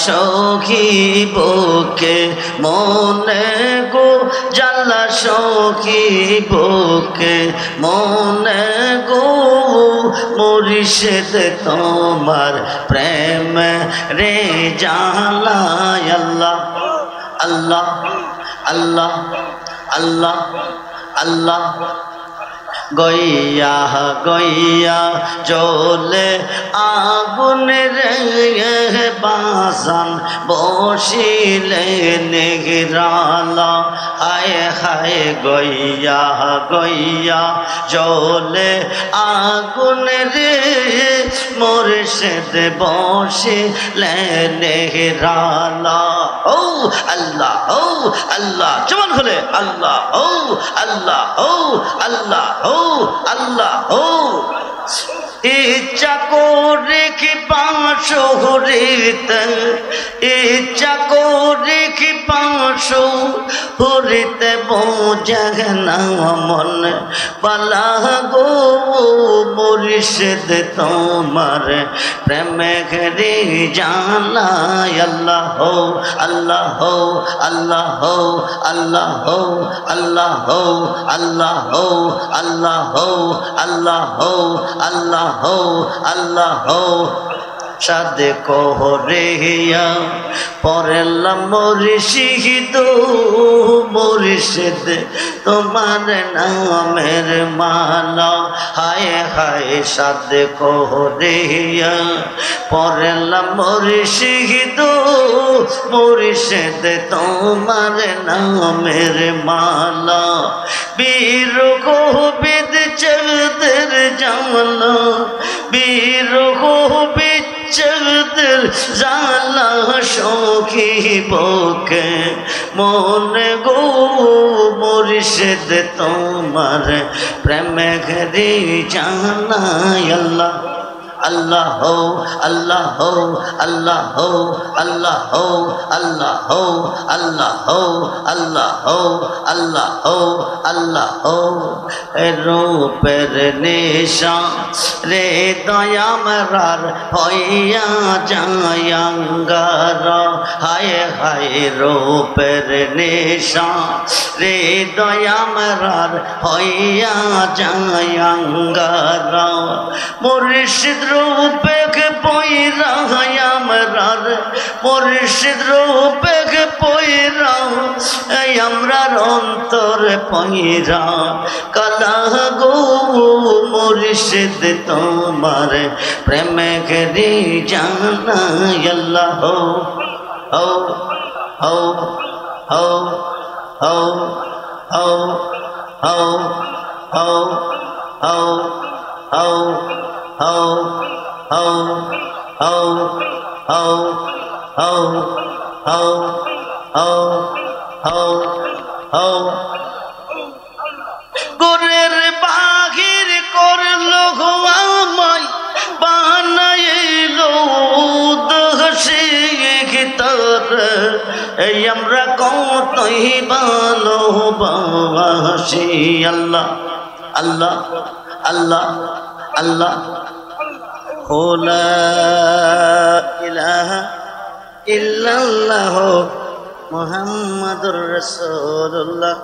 সখী বুকে মনে গো জাল্লা সখী বুকে মনে গো মুর্শিদ তোমার প্রেম রে জালা আল্লাহ আল্লাহ আল্লাহ আল্লাহ আল্লাহ গইয়া গইয়া জ্বলে আগুন রে বাসান বসিলে নেগরালা হায় হায় গইয়া গইয়া জ্বলে আগুন রে মুর্শিদ বসিলে নেগরালা ও আল্লাহ ও আল্লাহ জবান খুলে আল্লাহ ও আল্লাহ ও আল্লাহ ও আল্লাহ ও ইচ্ছা করে কি পাঁচশো হরিতে ইচ্ছা করে কি পাঁচশো হরিতে বোঝা না মন পালা গো মুর্শিদ তোমার প্রেমে ঘরে জানা আল্লাহ হো আল্লাহ হো আল্লাহ হো আল্লাহ হো আল্লাহ হো আল্লাহ হো আল্লাহ হো আল্লাহ হো আল্লাহ হো আল্লাহ হো সাদ কোহরিয়া পড়লাম মুর্শিদ মুর্শিদ তোমার নামের মালা হায় হায় সাদ কোহরিয়া পড়লাম মুর্শিদ মুর্শিদ তোমার নামের মালা বীর গোবিন্দ চৌধুর জামলা বীর গোবিন্দ চৌধুর জালা সখী বুকে মনে গো মুর্শিদ তোমার প্রেম ঘরে জানা আল্লাহ আল্লাহ হো আল্লাহ হো আল্লাহ হো আল্লাহ হো আল্লাহ হো আল্লাহ হো আল্লাহ হো আল্লাহ হো আল্লাহ হো রূপের নেশা রে দয়ামরার হইয়া যায়াঙ্গার হায় হায় রূপের নেশা রে দয়ামরার হইয়া যায়াঙ্গার মুর্শিদ রূপে পয়রা আমরার মুর্শিদ রূপে পয়রা আমরার অন্তর পয়রা কালা গো মুর্শিদ তোমার প্রেমে ঘরে জানা আল্লাহ হো হো হো হো হো হো হো হো হো হো হো হো হো হো হো হো হো হো হো গোরের বাহির করলো আমায় বানাইলো দোষী তোর এই আমরা কতই ভালোবাসি আল্লাহ আল্লাহ আল্লাহ আল্লাহ লা ইলাহা ইল্লাল্লাহ মুহাম্মাদুর রাসূলুল্লাহ।